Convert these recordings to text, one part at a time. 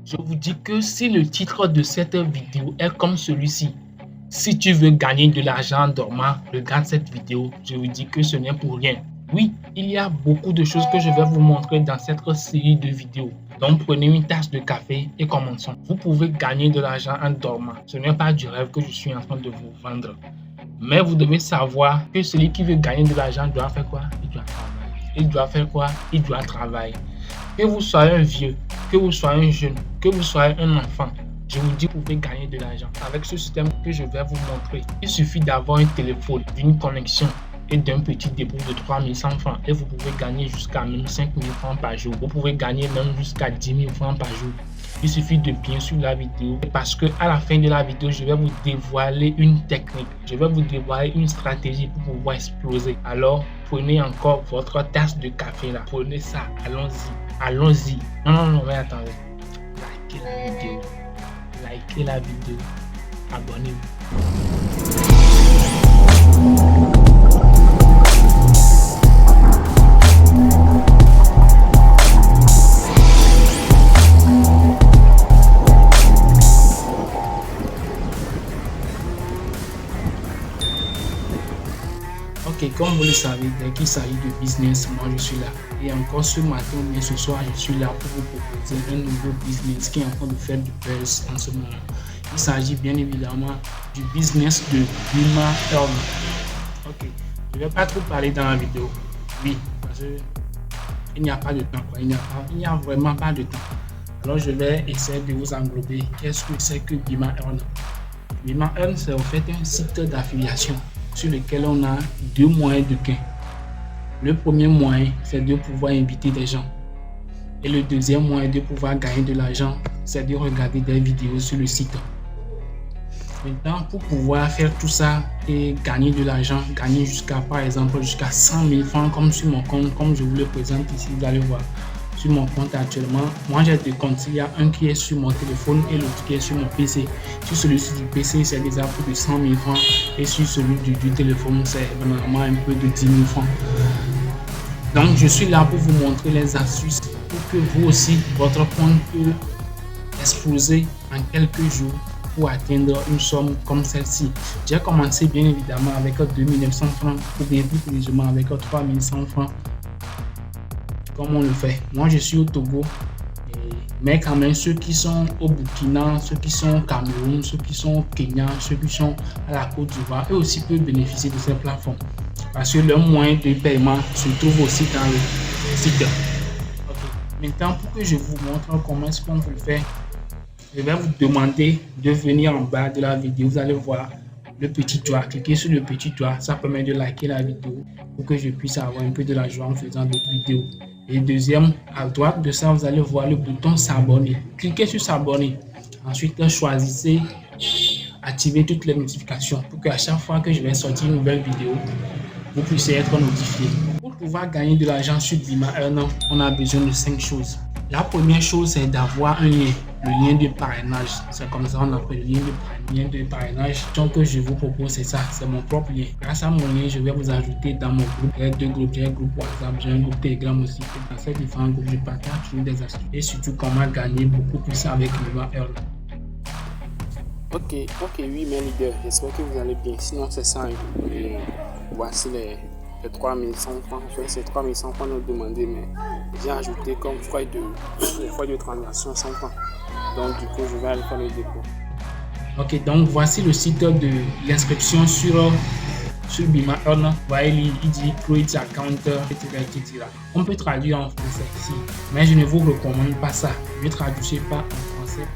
Je vous dis que si le titre de cette vidéo est comme celui-ci, si tu veux gagner de l'argent en dormant, regarde cette vidéo. Je vous dis que ce n'est pour rien. Oui, il y a beaucoup de choses que je vais vous montrer dans cette série de vidéos. Donc prenez une tasse de café et commençons. Vous pouvez gagner de l'argent en dormant. Ce n'est pas du rêve que je suis en train de vous vendre. Mais vous devez savoir que celui qui veut gagner de l'argent doit faire quoi? Il doit travailler. Il doit faire quoi? Il doit travailler. Que vous soyez un vieux, que vous soyez un jeune, que vous soyez un enfant, je vous dis que vous pouvez gagner de l'argent avec ce système que je vais vous montrer. Il suffit d'avoir un téléphone, d'une connexion et d'un petit dépôt de 3100 francs et vous pouvez gagner jusqu'à même 5000 francs par jour. Vous pouvez gagner même jusqu'à 10 000 francs par jour. Il suffit de bien suivre la vidéo parce que à la fin de la vidéo, je vais vous dévoiler une technique. Je vais vous dévoiler une stratégie pour pouvoir exploser. Alors, prenez encore votre tasse de café là. Prenez ça. Allons-y. Allons-y. Non, mais attendez. Likez la vidéo. Likez la vidéo. Abonnez-vous. Ok, comme vous le savez, dès qu'il s'agit de business, moi je suis là. Et encore ce matin ou bien ce soir, je suis là pour vous proposer un nouveau business qui est en train de faire du buzz en ce moment. Il s'agit bien évidemment du business de Bima Earn. Ok, je ne vais pas trop parler dans la vidéo. Oui, parce qu'il n'y a pas de temps. Il n'y a vraiment pas de temps. Alors je vais essayer de vous englober. Qu'est-ce que c'est que Bima Earn? Bima Earn, c'est en fait un site d'affiliation sur lequel on a deux moyens de gain. Le premier moyen, c'est de pouvoir inviter des gens. Et le deuxième moyen de pouvoir gagner de l'argent, c'est de regarder des vidéos sur le site. Maintenant, pour pouvoir faire tout ça et gagner de l'argent, gagner par exemple jusqu'à 100 000 francs comme sur mon compte, comme je vous le présente ici, vous allez voir. Sur mon compte actuellement, moi j'ai deux comptes. Il y a un qui est sur mon téléphone et l'autre qui est sur mon PC. Sur celui-ci du PC, c'est déjà plus de 100 000 francs. Et sur celui du téléphone, c'est vraiment un peu de 10 000 francs. Donc, je suis là pour vous montrer les astuces pour que vous aussi, votre compte peut exploser en quelques jours pour atteindre une somme comme celle-ci. J'ai commencé bien évidemment avec 2 900 francs ou bien plus précisément avec 3 100 francs. Comme on le fait. Moi, je suis au Togo, mais quand même, ceux qui sont au Burkina, ceux qui sont au Cameroun, ceux qui sont au Kenya, ceux qui sont à la Côte d'Ivoire, eux aussi peuvent bénéficier de ces plateformes. Parce que leur moyen de paiement se trouve aussi dans le site. Okay. Maintenant, pour que je vous montre comment est-ce qu'on peut le faire, je vais vous demander de venir en bas de la vidéo. Vous allez voir le petit doigt. Cliquez sur le petit doigt. Ça permet de liker la vidéo pour que je puisse avoir un peu de la joie en faisant d'autres vidéos. Et deuxième, à droite de ça, vous allez voir le bouton s'abonner. Cliquez sur s'abonner. Ensuite, choisissez activer toutes les notifications pour qu'à chaque fois que je vais sortir une nouvelle vidéo, vous puissiez être notifié. Pour pouvoir gagner de l'argent sur Bima Earn, on a besoin de 5 choses. La première chose, c'est d'avoir un lien, le lien de parrainage. C'est comme ça qu'on appelle le lien de parrainage. Donc, que je vous propose, c'est ça, c'est mon propre lien. Grâce à mon lien, je vais vous ajouter dans mon groupe. J'ai deux groupes, j'ai un groupe WhatsApp, j'ai un groupe Telegram aussi. Et dans ces différents groupes, je partage toujours des astuces et surtout comment gagner beaucoup plus avec Bima Earn. Ok, oui, mes leaders, j'espère que vous allez bien. Sinon, c'est ça. Et voici les 3100 francs. Enfin, c'est 3100 francs nous demander, mais j'ai ajouté comme frais de transaction 100 francs. Donc, du coup, je vais aller faire le dépôt. Ok, donc voici le site de l'inscription sur Bima Earn. Vous voyez, il dit create account, etc. On peut traduire en français ici, mais je ne vous recommande pas ça. Ne traduisez pas en français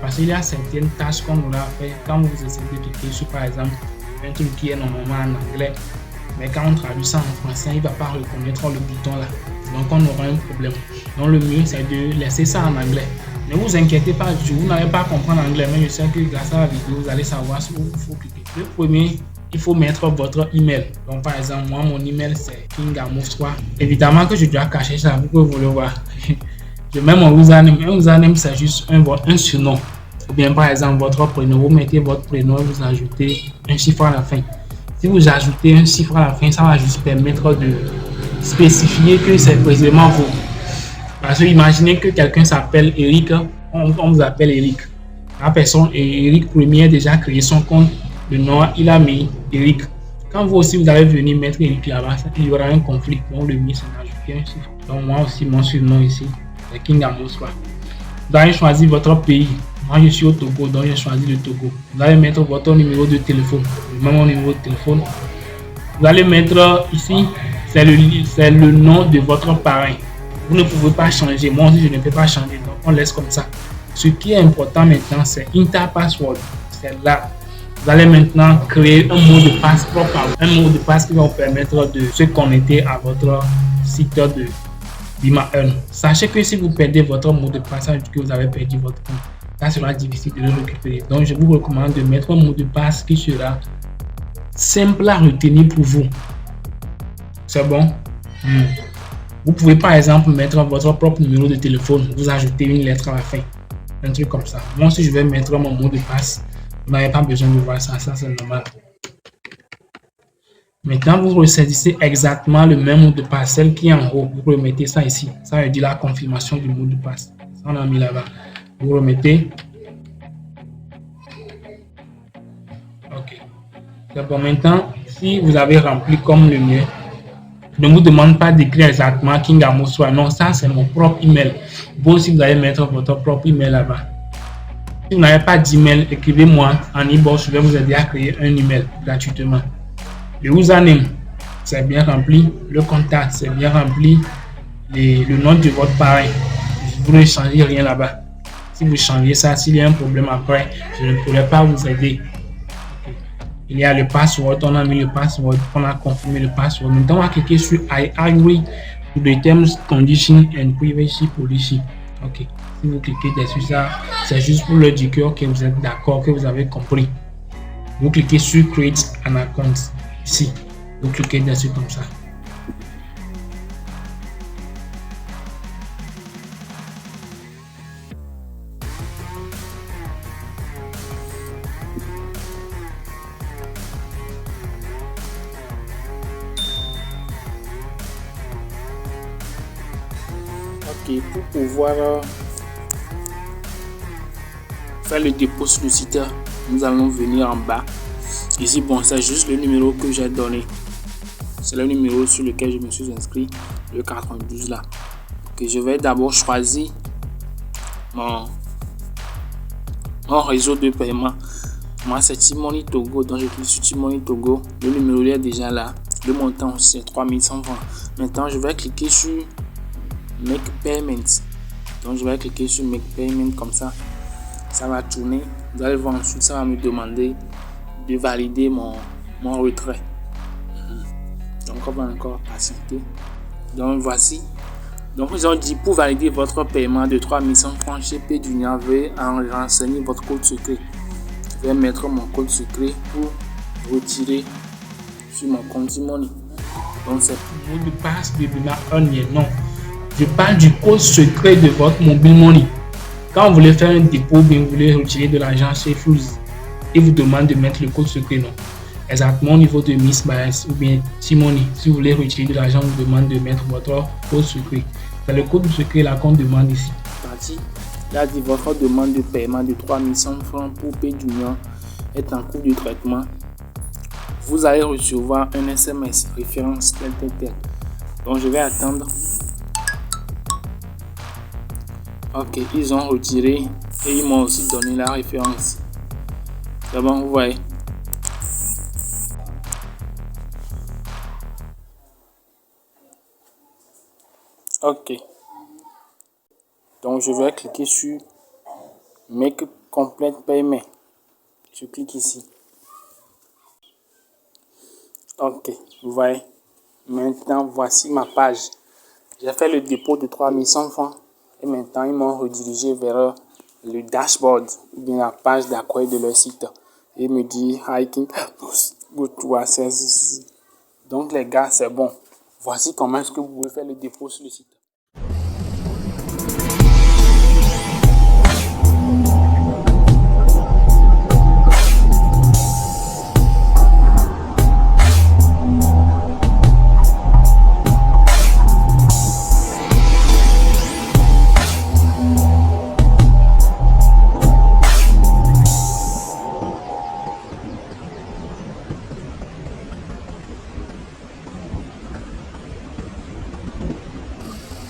parce qu'il y a certaines tâches qu'on aura fait quand vous essayez de cliquer sur, par exemple, un truc qui est normalement en anglais. Mais quand on traduit ça en français, il ne va pas reconnaître le bouton là. Donc on aura un problème. Donc le mieux, c'est de laisser ça en anglais. Ne vous inquiétez pas, vous n'allez pas comprendre l'anglais, mais je sais que grâce à la vidéo, vous allez savoir sur où il faut cliquer. Le premier, il faut mettre votre email. Donc par exemple, moi, mon email, c'est kingamos3. Évidemment que je dois cacher ça pour que vous le voyez. Je mets mon username. Un username, c'est juste un surnom. Ou bien par exemple, votre prénom, vous mettez votre prénom et vous ajoutez un chiffre à la fin. Si vous ajoutez un chiffre à la fin, ça va juste permettre de spécifier que c'est précisément vous. Parce que imaginez que quelqu'un s'appelle Eric on vous appelle Eric. La personne, Eric Premier, a déjà créé son compte. Le nom, il a mis Eric. Quand vous aussi, vous allez venir mettre Eric là-bas, il y aura un conflit. Donc, le mieux, c'est d'ajouter un chiffre. Donc, moi aussi, mon surnom ici, c'est King Amoswa. Vous allez choisir votre pays. Moi, je suis au Togo, donc j'ai choisi le Togo. Vous allez mettre votre numéro de téléphone, même mon numéro de téléphone. Vous allez mettre ici, c'est le nom de votre parrain. Vous ne pouvez pas changer. Moi aussi, je ne peux pas changer. Donc, on laisse comme ça. Ce qui est important maintenant, c'est Interpassword. C'est là. Vous allez maintenant créer un mot de passe propre. Un mot de passe qui va vous permettre de se connecter à votre site de Bima Earn. Sachez que si vous perdez votre mot de passe, que vous avez perdu votre compte, ça sera difficile de le récupérer. Donc, je vous recommande de mettre un mot de passe qui sera simple à retenir pour vous. C'est bon? Vous pouvez par exemple mettre votre propre numéro de téléphone, vous ajoutez une lettre à la fin. Un truc comme ça. Moi, si je vais mettre mon mot de passe, vous n'avez pas besoin de voir ça, c'est normal. Maintenant, vous ressaisissez exactement le même mot de passe, celle qui est en haut. Vous remettez ça ici. Ça veut dire la confirmation du mot de passe. Ça, on a mis là-bas. Vous remettez. OK. C'est bon. Maintenant, si vous avez rempli comme le mien, je ne vous demande pas d'écrire exactement King Amoswa. Non, ça, c'est mon propre email. Vous aussi, vous allez mettre votre propre email là-bas. Si vous n'avez pas d'email, écrivez-moi en e-box. Je vais vous aider à créer un email gratuitement. Le username, c'est bien rempli. Le contact, c'est bien rempli. Le nom de votre parrain, vous ne changez rien là-bas. Si vous changez ça, s'il y a un problème après, je ne pourrai pas vous aider. Il y a le password, on a mis le password, on a confirmé le password. Maintenant, on va cliquer sur I agree to the terms, conditions and privacy policy. OK. Si vous cliquez dessus, ça, c'est juste pour le dire que vous êtes d'accord, que vous avez compris. Vous cliquez sur create an account. Ici, vous cliquez dessus comme ça. Ok, pour pouvoir faire le dépôt sur le site, nous allons venir en bas. Ici, bon, c'est juste le numéro que j'ai donné. C'est le numéro sur lequel je me suis inscrit, le 92 là. Que je vais d'abord choisir mon réseau de paiement. Moi, c'est T-Money Togo, donc je clique sur T-Money Togo. Le numéro est déjà là. Le montant, c'est 3100 francs. Maintenant, je vais cliquer sur Make Payment. Donc, je vais cliquer sur Make Payment comme ça. Ça va tourner. Vous allez voir ensuite, ça va me demander de valider mon retrait. Donc, on va encore patienter. Donc, voici. Donc, ils ont dit pour valider votre paiement de 3100 francs chez PayJunior, veuillez renseigner votre code secret. Je vais mettre mon code secret pour retirer sur mon compte T-Money. Donc, c'est pour mot de passe de Bima Earn, non. Je parle du code secret de votre mobile money. Quand vous voulez faire un dépôt, bien vous voulez retirer de l'argent chez Fuse, il vous demande de mettre le code secret, non. Exactement au niveau de Miss Bias ou bien T-Money. Si vous voulez retirer de l'argent, on vous demande de mettre votre code secret. C'est le code secret là qu'on demande ici. Parti. Là, dit votre demande de paiement de 3100 francs pour PayJunior est en cours de traitement. Vous allez recevoir un SMS référence tel. Donc, je vais attendre. Ok, ils ont retiré et ils m'ont aussi donné la référence. C'est bon, vous voyez. Ok. Donc, je vais cliquer sur Make Complete Payment. Je clique ici. Ok, vous voyez. Maintenant, voici ma page. J'ai fait le dépôt de 3100 francs. Et maintenant, ils m'ont redirigé vers le dashboard, ou bien la page d'accueil de leur site. Et me dit, Hi King, go to access. Donc, les gars, c'est bon. Voici comment est-ce que vous pouvez faire le dépôt sur le site.